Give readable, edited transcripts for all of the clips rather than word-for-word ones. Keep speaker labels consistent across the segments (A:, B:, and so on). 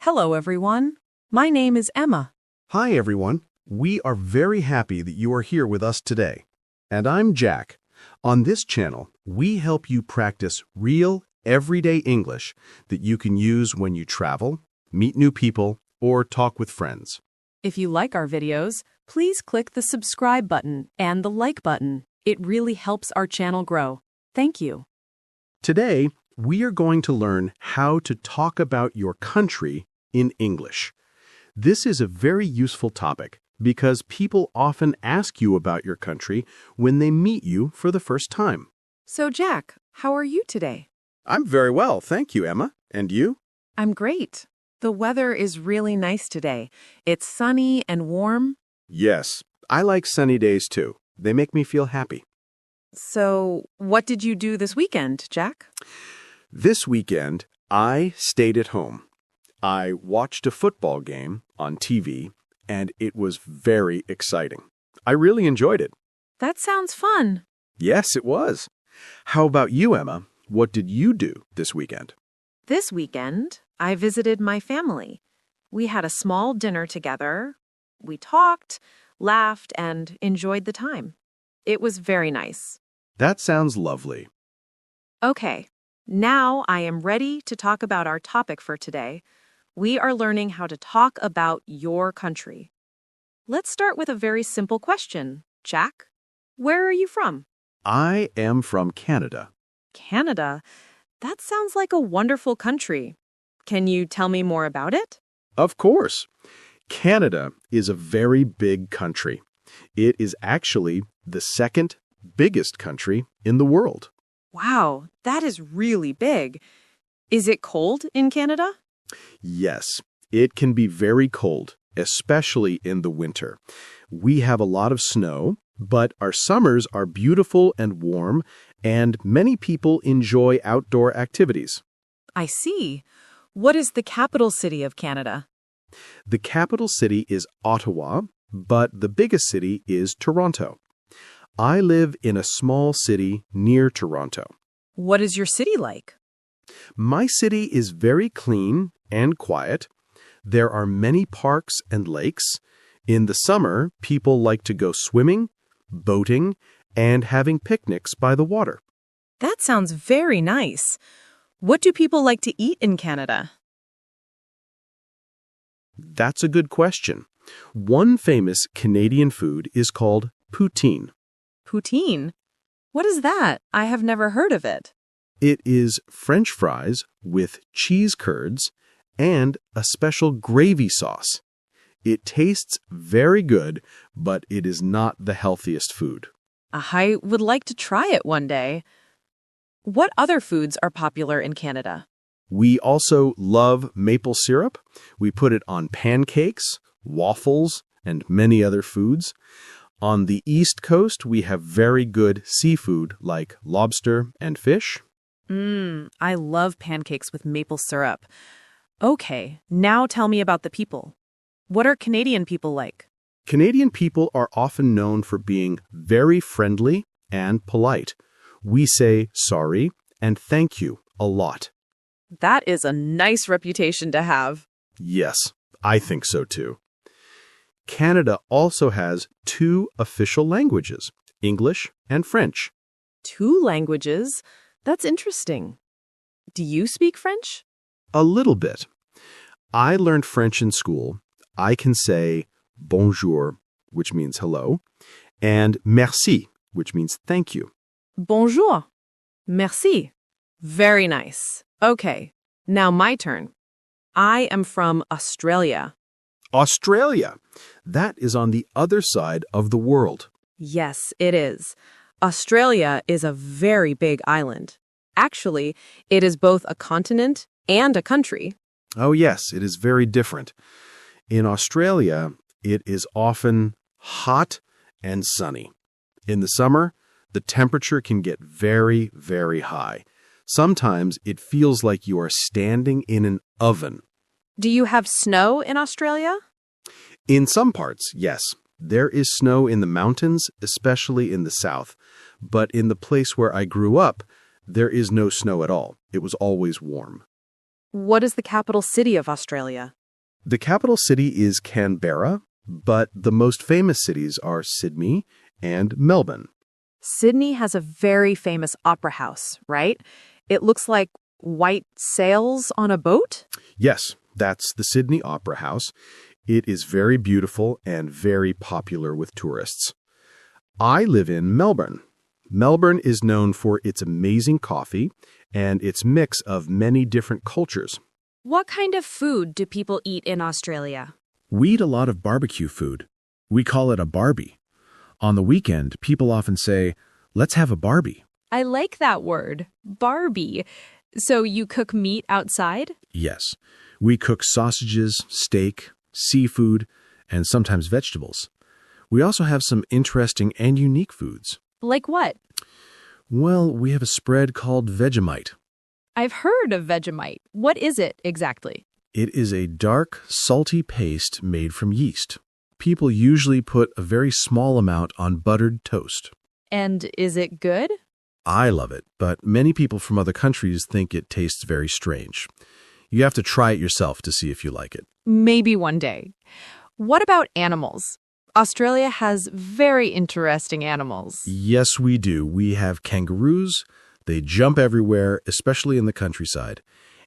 A: Hello, everyone. My name is Emma.
B: Hi, everyone. We are very happy that you are here with us today. And I'm Jack. On this channel, we help you practice real, everyday English that you can use when you travel, meet new people, or talk with friends.
A: If you like our videos, please click the subscribe button and the like button. It really helps our channel grow. Thank you.
B: Today, we are going to learn how to talk about your country in English. This is a very useful topic because people often ask you about your country when they meet you for the first time.
A: So, Jack, how are you today?
B: I'm very well, thank you, Emma. And you?
A: I'm great. The weather is really nice today. It's sunny and warm.
B: Yes, I like sunny days too. They make me feel happy.
A: So, what did you do this weekend, Jack?
B: This weekend, I stayed at home. I watched a football game on TV, and it was very exciting. I really enjoyed it.
A: That sounds fun.
B: Yes, it was. How about you, Emma? What did you do this weekend?
A: This weekend, I visited my family. We had a small dinner together. We talked, laughed, and enjoyed the time. It was very nice.
B: That sounds lovely.
A: Okay, now I am ready to talk about our topic for today. We are learning how to talk about your country. Let's start with a very simple question. Jack, where are you from?
B: I am from Canada.
A: Canada? That sounds like a wonderful country. Can you tell me more about it?
B: Of course. Canada is a very big country. It is actually the second biggest country in the world.
A: Wow, that is really big. Is it cold in Canada?
B: Yes, it can be very cold, especially in the winter. We have a lot of snow, but our summers are beautiful and warm, and many people enjoy outdoor activities.
A: I see. What is the capital city of Canada?
B: The capital city is Ottawa, but the biggest city is Toronto. I live in a small city near Toronto.
A: What is your city like?
B: My city is very clean and quiet. There are many parks and lakes. In the summer, people like to go swimming, boating, and having picnics by the water.
A: That sounds very nice. What do people like to eat in Canada?
B: That's a good question. One famous Canadian food is called poutine.
A: Poutine? What is that? I have never heard of it.
B: It is French fries with cheese curds and a special gravy sauce. It tastes very good, but it is not the healthiest food.
A: I would like to try it one day. What other foods are popular in Canada?
B: We also love maple syrup. We put it on pancakes, waffles, and many other foods. On the East Coast, we have very good seafood like lobster and fish.
A: I love pancakes with maple syrup. Okay, now tell me about the people. What are Canadian people like?
B: Canadian people are often known for being very friendly and polite. We say sorry and thank you a lot.
A: That is a nice reputation to have.
B: Yes, I think so too. Canada also has two official languages, English and French.
A: 2 languages? That's interesting. Do you speak French?
B: A little bit. I learned French in school. I can say bonjour, which means hello, and merci, which means thank you.
A: Bonjour. Merci. Very nice. Okay, now my turn. I am from Australia.
B: Australia. That is on the other side of the world.
A: Yes, it is. Australia is a very big island. Actually, it is both a continent and a country.
B: Oh yes, it is very different. In Australia, it is often hot and sunny. In the summer, the temperature can get very, very high. Sometimes it feels like you are standing in an oven.
A: Do you have snow in Australia?
B: In some parts, yes. There is snow in the mountains, especially in the south. But in the place where I grew up, there is no snow at all. It was always warm.
A: What is the capital city of Australia?
B: The capital city is Canberra, but the most famous cities are Sydney and Melbourne.
A: Sydney has a very famous opera house, right? It looks like white sails on a boat?
B: Yes, that's the Sydney Opera House. It is very beautiful and very popular with tourists. I live in Melbourne. Melbourne is known for its amazing coffee and its mix of many different cultures.
A: What kind of food do people eat in Australia?
C: We eat a lot of barbecue food. We call it a barbie. On the weekend, people often say, "Let's have a barbie."
A: I like that word, Barbie. So you cook meat outside?
C: Yes, we cook sausages, steak, seafood, and sometimes vegetables. We also have some interesting and unique foods.
A: Like what?
C: Well, we have a spread called Vegemite.
A: I've heard of Vegemite. What is it exactly?
C: It is a dark, salty paste made from yeast. People usually put a very small amount on buttered toast.
A: And is it good?
C: I love it, but many people from other countries think it tastes very strange. You have to try it yourself to see if you like it.
A: Maybe one day. What about animals? Australia has very interesting animals.
C: Yes, we do. We have kangaroos. They jump everywhere, especially in the countryside.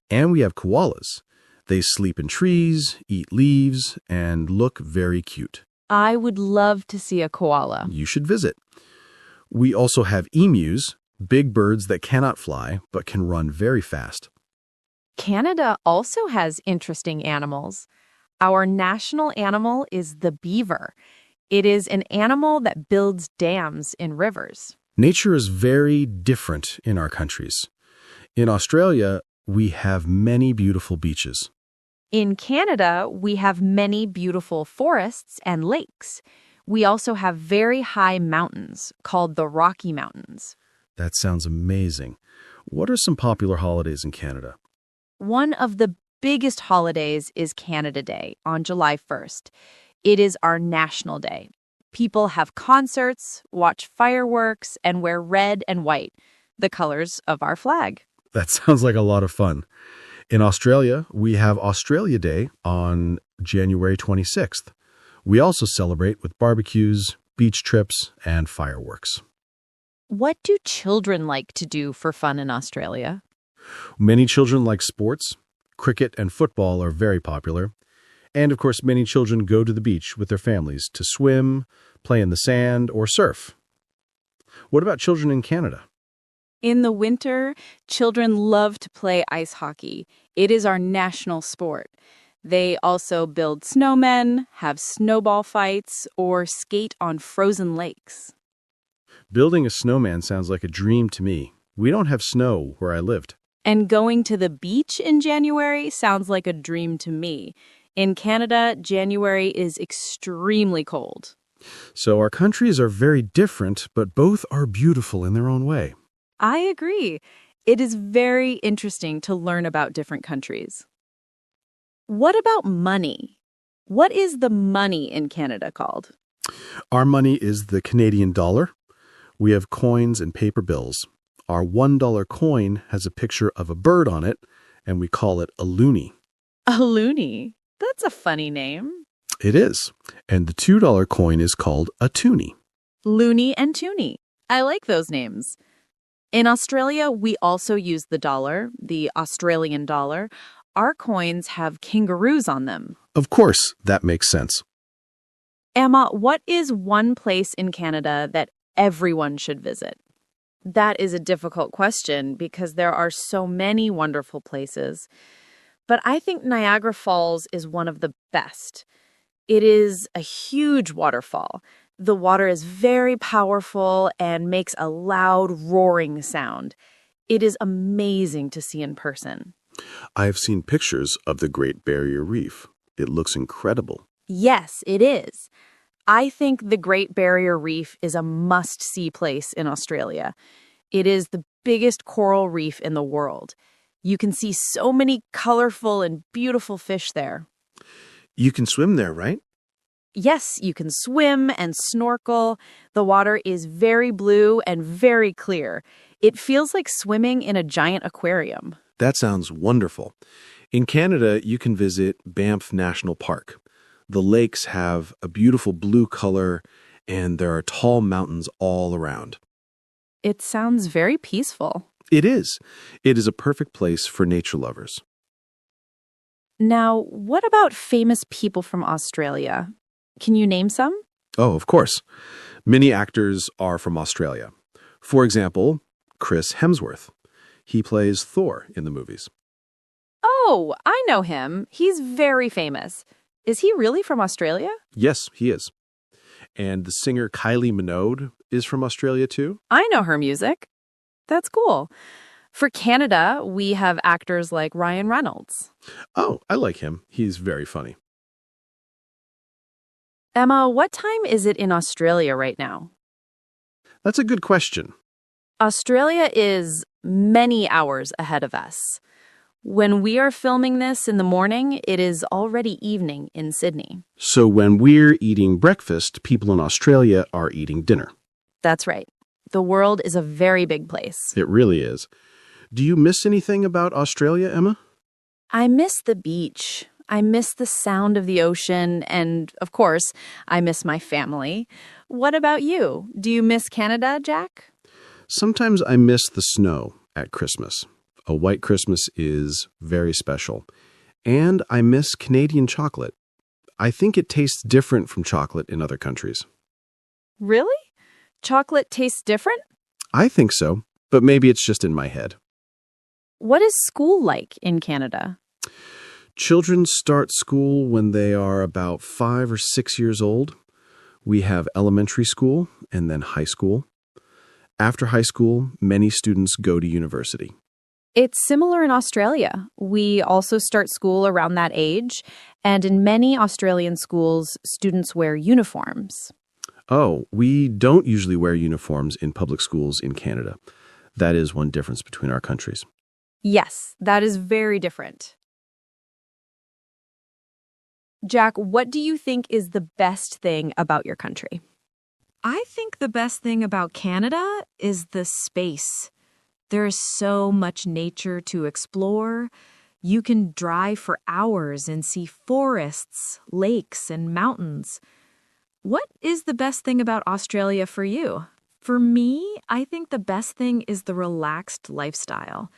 C: And we have koalas. They sleep in trees, eat leaves, and look very cute.
A: I would love to see a koala.
C: You should visit. We also have emus, big birds that cannot fly but can run very fast.
A: Canada also has interesting animals. Our national animal is the beaver. It is an animal that builds dams in rivers.
C: Nature is very different in our countries. In Australia, we have many beautiful beaches.
A: In Canada, we have many beautiful forests and lakes. We also have very high mountains called the Rocky Mountains.
C: That sounds amazing. What are some popular holidays in Canada?
A: One of the biggest holidays is Canada Day on July 1st. It is our national day. People have concerts, watch fireworks, and wear red and white, the colors of our flag.
C: That sounds like a lot of fun. In Australia, we have Australia Day on January 26th. We also celebrate with barbecues, beach trips, and fireworks.
A: What do children like to do for fun in Australia?
C: Many children like sports. Cricket and football are very popular. And of course, many children go to the beach with their families to swim, play in the sand, or surf. What about children in Canada?
D: In the winter, children love to play ice hockey. It is our national sport. They also build snowmen, have snowball fights, or skate on frozen lakes.
C: Building a snowman sounds like a dream to me. We don't have snow where I lived.
D: And going to the beach in January sounds like a dream to me. In Canada, January is extremely cold.
C: So our countries are very different, but both are beautiful in their own way.
D: I agree. It is very interesting to learn about different countries. What about money? What is the money in Canada called?
C: Our money is the Canadian dollar. We have coins and paper bills. Our $1 coin has a picture of a bird on it, and we call it a loonie.
D: A loonie. That's a funny name.
C: It is. And the $2 coin is called a toonie.
D: Loonie and toonie. I like those names. In Australia, we also use the dollar, the Australian dollar. Our coins have kangaroos on them.
C: Of course, that makes sense.
D: Emma, what is one place in Canada that everyone should visit?
A: That is a difficult question because there are so many wonderful places. But I think Niagara Falls is one of the best. It is a huge waterfall. The water is very powerful and makes a loud, roaring sound. It is amazing to see in person.
C: I have seen pictures of the Great Barrier Reef. It looks incredible.
A: Yes, it is. I think the Great Barrier Reef is a must-see place in Australia. It is the biggest coral reef in the world. You can see so many colorful and beautiful fish there.
C: You can swim there, right?
A: Yes, you can swim and snorkel. The water is very blue and very clear. It feels like swimming in a giant aquarium.
B: That sounds wonderful. In Canada, you can visit Banff National Park. The lakes have a beautiful blue color, and there are tall mountains all around.
D: It sounds very peaceful.
B: It is. It is a perfect place for nature lovers.
D: Now, what about famous people from Australia? Can you name some?
B: Oh, of course. Many actors are from Australia. For example, Chris Hemsworth. He plays Thor in the movies.
D: Oh, I know him. He's very famous. Is he really from Australia?
B: Yes, he is. And the singer Kylie Minogue is from Australia too.
D: I know her music. That's cool. For Canada, we have actors like Ryan Reynolds.
B: Oh, I like him. He's very funny.
D: Emma, what time is it in Australia right now?
B: That's a good question.
D: Australia is many hours ahead of us. When we are filming this in the morning, it is already evening in Sydney.
B: So when we're eating breakfast, people in Australia are eating dinner.
D: That's right. The world is a very big place.
B: It really is. Do you miss anything about Australia, Emma?
D: I miss the beach. I miss the sound of the ocean. And, of course, I miss my family. What about you? Do you miss Canada, Jack?
B: Sometimes I miss the snow at Christmas. A white Christmas is very special. And I miss Canadian chocolate. I think it tastes different from chocolate in other countries.
D: Really? Chocolate tastes different?
B: I think so, but maybe it's just in my head.
D: What is school like in Canada?
B: Children start school when they are about 5 or 6 years old. We have elementary school and then high school. After high school, many students go to university.
D: It's similar in Australia. We also start school around that age, and in many Australian schools, students wear uniforms.
B: Oh, we don't usually wear uniforms in public schools in Canada. That is one difference between our countries.
D: Yes, that is very different. Jack, what do you think is the best thing about your country?
A: I think the best thing about Canada is the space. There is so much nature to explore. You can drive for hours and see forests, lakes, and mountains. What is the best thing about Australia for you? For me, I think the best thing is the relaxed lifestyle.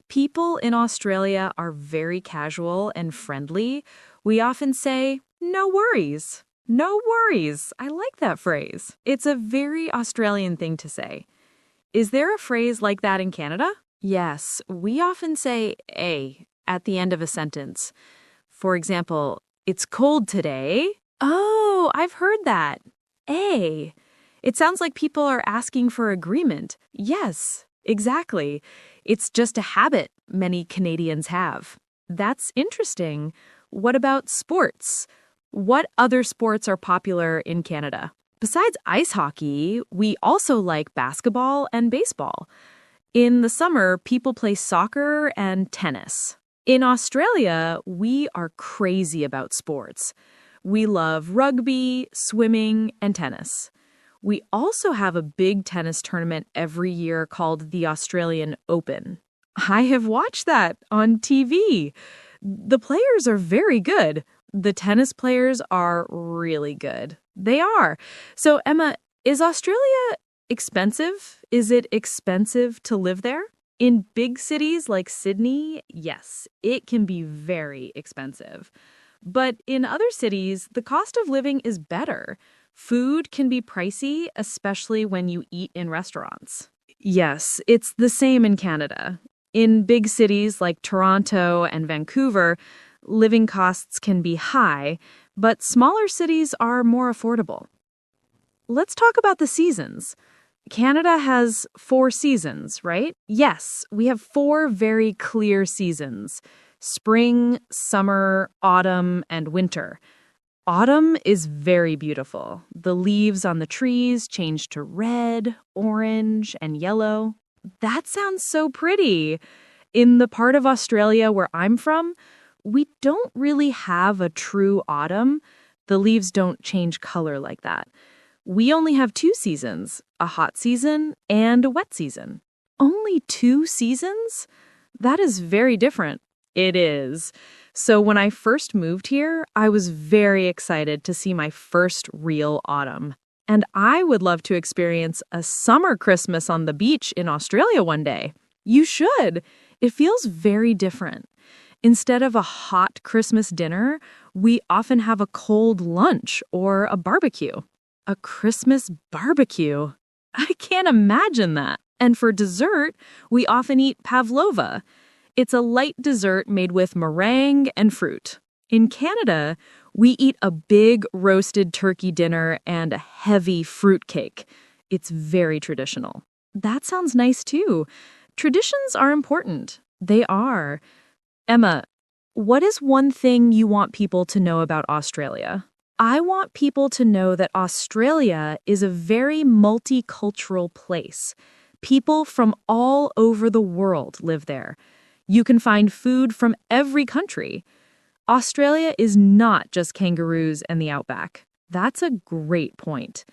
A: People in Australia are very casual and friendly. We often say, "No worries." No worries. I like that phrase. It's a very Australian thing to say. Is there a phrase like that in Canada? Yes, we often say "a" at the end of a sentence. For example, "It's cold today." Oh, I've heard that. "A." It sounds like people are asking for agreement. Yes, exactly. It's just a habit many Canadians have. That's interesting. What about sports? What other sports are popular in Canada? Besides ice hockey, we also like basketball and baseball. In the summer, people play soccer and tennis. In Australia, we are crazy about sports. We love rugby, swimming, and tennis. We also have a big tennis tournament every year called the Australian Open. I have watched that on TV. The players are very good. The tennis players are really good. They are. So, Emma, is Australia expensive? Is it expensive to live there? In big cities like Sydney, yes, it can be very expensive. But in other cities, the cost of living is better. Food can be pricey, especially when you eat in restaurants. Yes, it's the same in Canada. In big cities like Toronto and Vancouver, living costs can be high, but smaller cities are more affordable. Let's talk about the seasons. Canada has 4 seasons, right? Yes, we have 4 very clear seasons: spring, summer, autumn, and winter. Autumn is very beautiful. The leaves on the trees change to red, orange, and yellow. That sounds so pretty. In the part of Australia where I'm from, we don't really have a true autumn. The leaves don't change color like that. We only have 2 seasons, a hot season and a wet season. Only 2 seasons? That is very different. It is. So when I first moved here, I was very excited to see my first real autumn. And I would love to experience a summer Christmas on the beach in Australia one day. You should. It feels very different. Instead of a hot Christmas dinner, we often have a cold lunch or a barbecue. A Christmas barbecue. I can't imagine that. And for dessert, we often eat pavlova. It's a light dessert made with meringue and fruit. In Canada, we eat a big roasted turkey dinner and a heavy fruit cake. It's very traditional. That sounds nice too. Traditions are important. They are. Emma, what is one thing you want people to know about Australia? I want people to know that Australia is a very multicultural place. People from all over the world live there. You can find food from every country. Australia is not just kangaroos and the outback. That's a great point.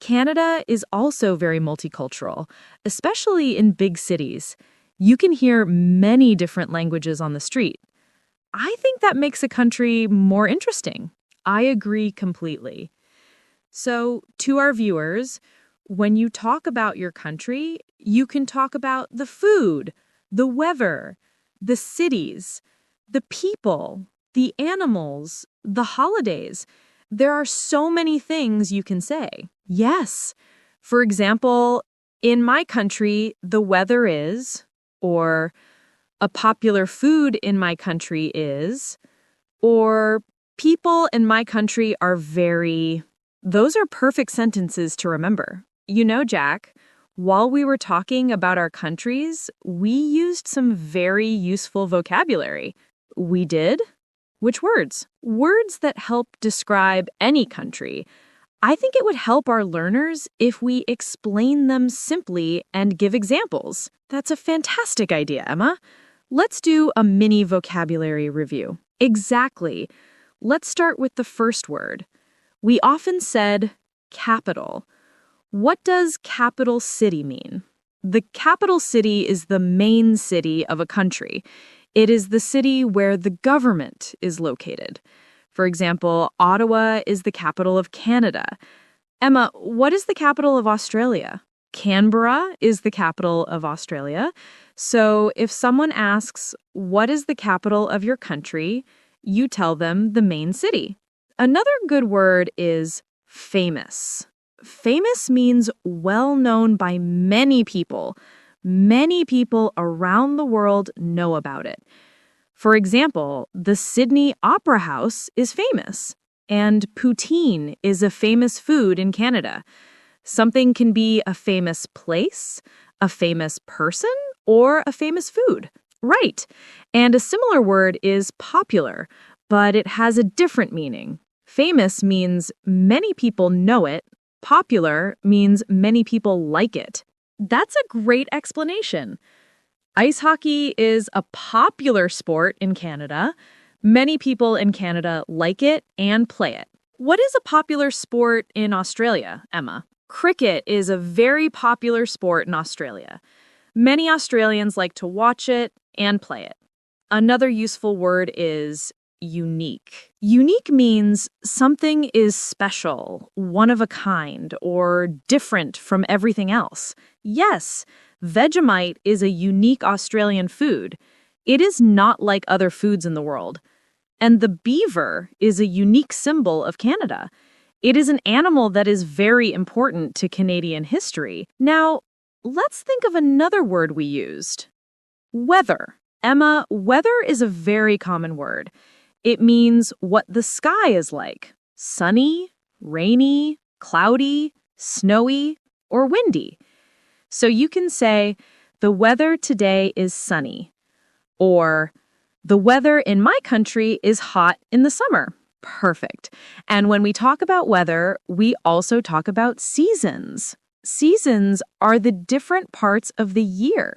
A: Canada is also very multicultural, especially in big cities. You can hear many different languages on the street. I think that makes a country more interesting. I agree completely. So, to our viewers, when you talk about your country, you can talk about the food, the weather, the cities, the people, the animals, the holidays. There are so many things you can say. Yes. For example, in my country, the weather is, or a popular food in my country is, or people in my country are very... Those are perfect sentences to remember. You know, Jack, while we were talking about our countries, we used some very useful vocabulary. We did? Which words? Words that help describe any country. I think it would help our learners if we explain them simply and give examples. That's a fantastic idea, Emma. Let's do a mini vocabulary review. Exactly. Let's start with the first word. We often said capital. What does capital city mean? The capital city is the main city of a country. It is the city where the government is located. For example, Ottawa is the capital of Canada. Emma, what is the capital of Australia? Canberra is the capital of Australia. So if someone asks, what is the capital of your country? You tell them the main city. Another good word is famous. Famous means well known by many people. Many people around the world know about it. For example, the Sydney Opera House is famous, and poutine is a famous food in Canada. Something can be a famous place, a famous person, or a famous food. Right. And a similar word is popular, but it has a different meaning. Famous means many people know it. Popular means many people like it. That's a great explanation. Ice hockey is a popular sport in Canada. Many people in Canada like it and play it. What is a popular sport in Australia, Emma? Cricket is a very popular sport in Australia. Many Australians like to watch it and play it. Another useful word is unique. Unique means something is special, one of a kind, or different from everything else. Yes, Vegemite is a unique Australian food. It is not like other foods in the world. And the beaver is a unique symbol of Canada. It is an animal that is very important to Canadian history. Now, let's think of another word we used. Weather. Emma, weather is a very common word. It means what the sky is like. Sunny, rainy, cloudy, snowy, or windy. So you can say, the weather today is sunny. Or, the weather in my country is hot in the summer. Perfect. And when we talk about weather, we also talk about seasons. Seasons are the different parts of the year.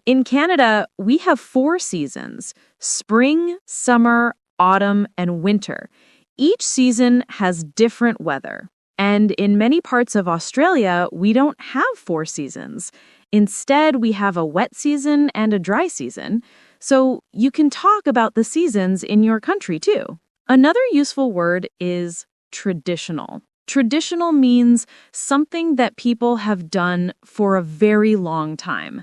A: In Canada, we have 4 seasons: spring, summer, autumn, and winter. Each season has different weather. And in many parts of Australia, we don't have 4 seasons. Instead, we have a wet season and a dry season. So you can talk about the seasons in your country too. Another useful word is traditional. Traditional means something that people have done for a very long time.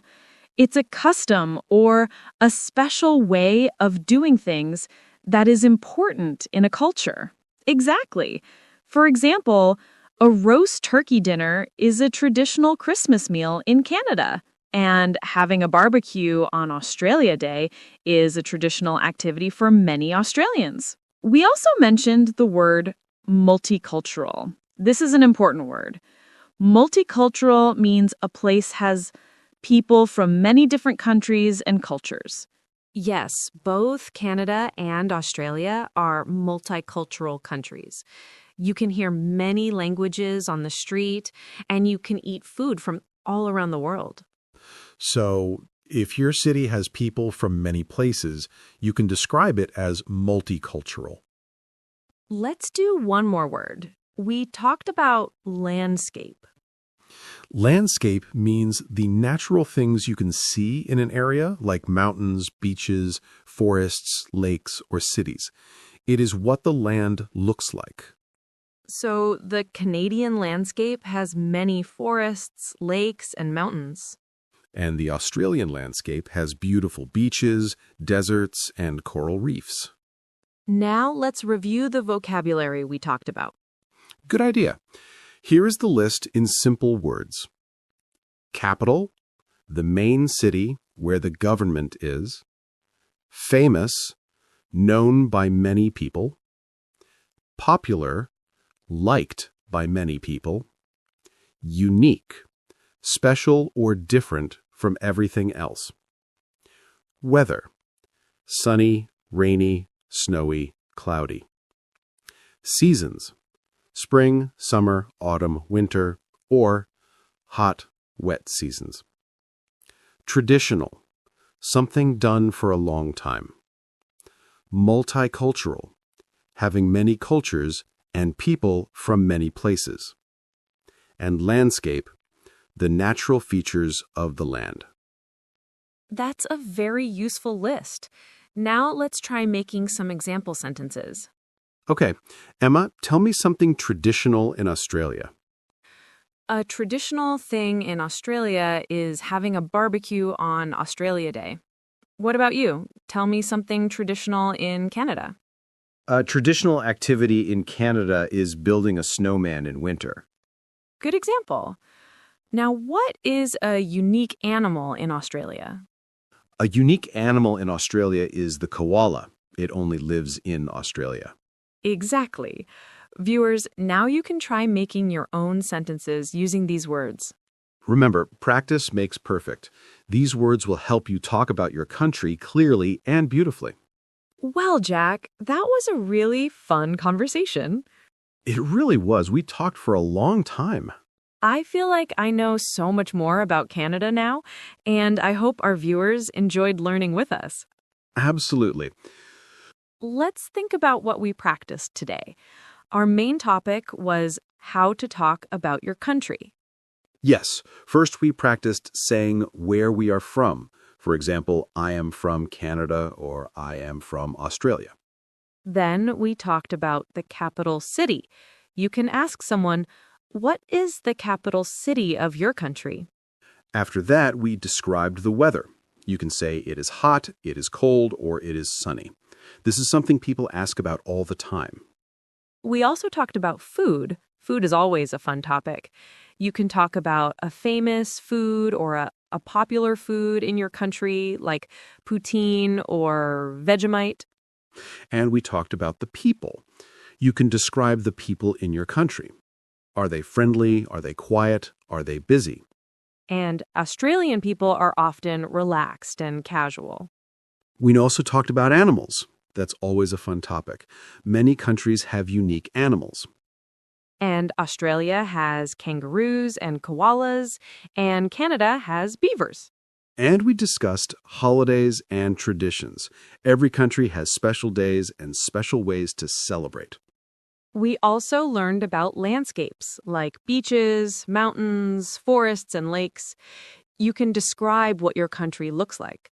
A: It's a custom or a special way of doing things that is important in a culture. Exactly. For example, a roast turkey dinner is a traditional Christmas meal in Canada, and having a barbecue on Australia Day is a traditional activity for many Australians. We also mentioned the word multicultural. This is an important word. Multicultural means a place has people from many different countries and cultures. Yes, both Canada and Australia are multicultural countries. You can hear many languages on the street, and you can eat food from all around the world.
B: So, if your city has people from many places, you can describe it as multicultural.
A: Let's do one more word. We talked about landscape.
B: Landscape means the natural things you can see in an area, like mountains, beaches, forests, lakes, or cities. It is what the land looks like.
A: So the Canadian landscape has many forests, lakes, and mountains.
B: And the Australian landscape has beautiful beaches, deserts, and coral reefs.
A: Now let's review the vocabulary we talked about.
B: Good idea. Here is the list in simple words. Capital, the main city where the government is. Famous, known by many people. Popular, liked by many people. Unique, special or different from everything else. Weather, sunny, rainy, snowy, cloudy. Seasons, spring, summer, autumn, winter, or hot, wet seasons. Traditional, something done for a long time. Multicultural, having many cultures and people from many places. And landscape, the natural features of the land.
A: That's a very useful list. Now let's try making some example sentences.
B: Okay, Emma, tell me something traditional in Australia.
A: A traditional thing in Australia is having a barbecue on Australia Day. What about you? Tell me something traditional in Canada.
C: A traditional activity in Canada is building a snowman in winter.
A: Good example. Now, what is a unique animal in Australia?
B: A unique animal in Australia is the koala. It only lives in Australia.
A: Exactly. Viewers, now you can try making your own sentences using these words.
B: Remember, practice makes perfect. These words will help you talk about your country clearly and beautifully.
A: Well, Jack, that was a really fun conversation.
B: It really was. We talked for a long time.
A: I feel like I know so much more about Canada now, and I hope our viewers enjoyed learning with us.
B: Absolutely.
A: Let's think about what we practiced today. Our main topic was how to talk about your country.
B: Yes, first we practiced saying where we are from. For example, I am from Canada or I am from Australia.
A: Then we talked about the capital city. You can ask someone, what is the capital city of your country?
B: After that, we described the weather. You can say it is hot, it is cold, or it is sunny. This is something people ask about all the time.
A: We also talked about food. Food is always a fun topic. You can talk about a famous food or a popular food in your country, like poutine or Vegemite.
B: And we talked about the people. You can describe the people in your country. Are they friendly? Are they quiet? Are they busy?
A: And Australian people are often relaxed and casual.
B: We also talked about animals. That's always a fun topic. Many countries have unique animals.
A: And Australia has kangaroos and koalas, and Canada has beavers.
B: And we discussed holidays and traditions. Every country has special days and special ways to celebrate.
A: We also learned about landscapes like beaches, mountains, forests, and lakes. You can describe what your country looks like.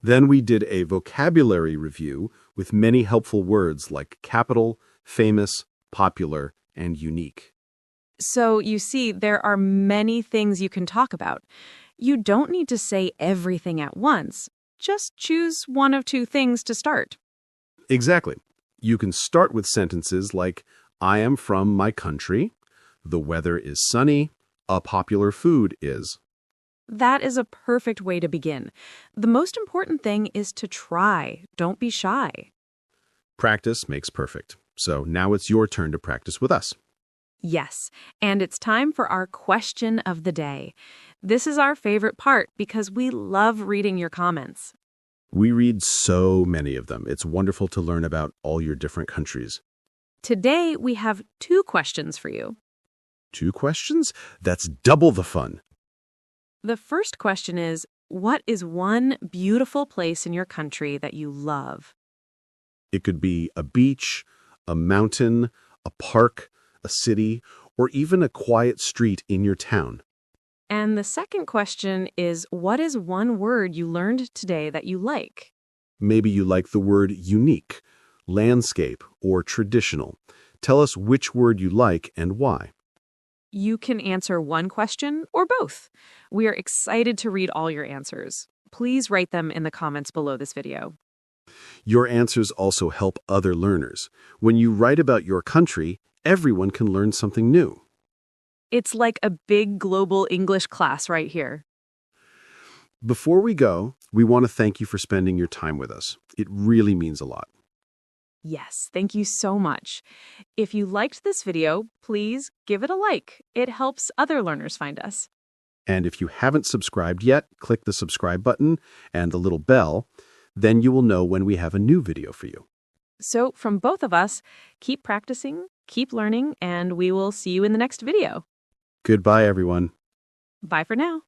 B: Then we did a vocabulary review with many helpful words like capital, famous, popular, and unique.
A: So you see, there are many things you can talk about. You don't need to say everything at once. Just choose one of two things to start.
B: Exactly. You can start with sentences like, I am from my country, the weather is sunny, a popular food is.
A: That is a perfect way to begin. The most important thing is to try. Don't be shy.
B: Practice makes perfect. So now it's your turn to practice with us.
A: Yes, and it's time for our question of the day. This is our favorite part because we love reading your comments.
B: We read so many of them. It's wonderful to learn about all your different countries.
A: Today, we have 2 questions for you.
B: 2 questions? That's double the fun.
A: The first question is, what is one beautiful place in your country that you love?
B: It could be a beach, a mountain, a park, a city, or even a quiet street in your town.
A: And the second question is, what is one word you learned today that you like?
B: Maybe you like the word unique, landscape, or traditional. Tell us which word you like and why.
A: You can answer one question or both. We are excited to read all your answers. Please write them in the comments below this video.
B: Your answers also help other learners. When you write about your country, everyone can learn something new.
A: It's like a big global English class right here.
B: Before we go, we want to thank you for spending your time with us. It really means a lot.
A: Yes, thank you so much. If you liked this video, please give it a like. It helps other learners find us.
B: And if you haven't subscribed yet, click the subscribe button and the little bell. Then you will know when we have a new video for you.
A: So from both of us, keep practicing, keep learning, and we will see you in the next video.
B: Goodbye, everyone.
A: Bye for now.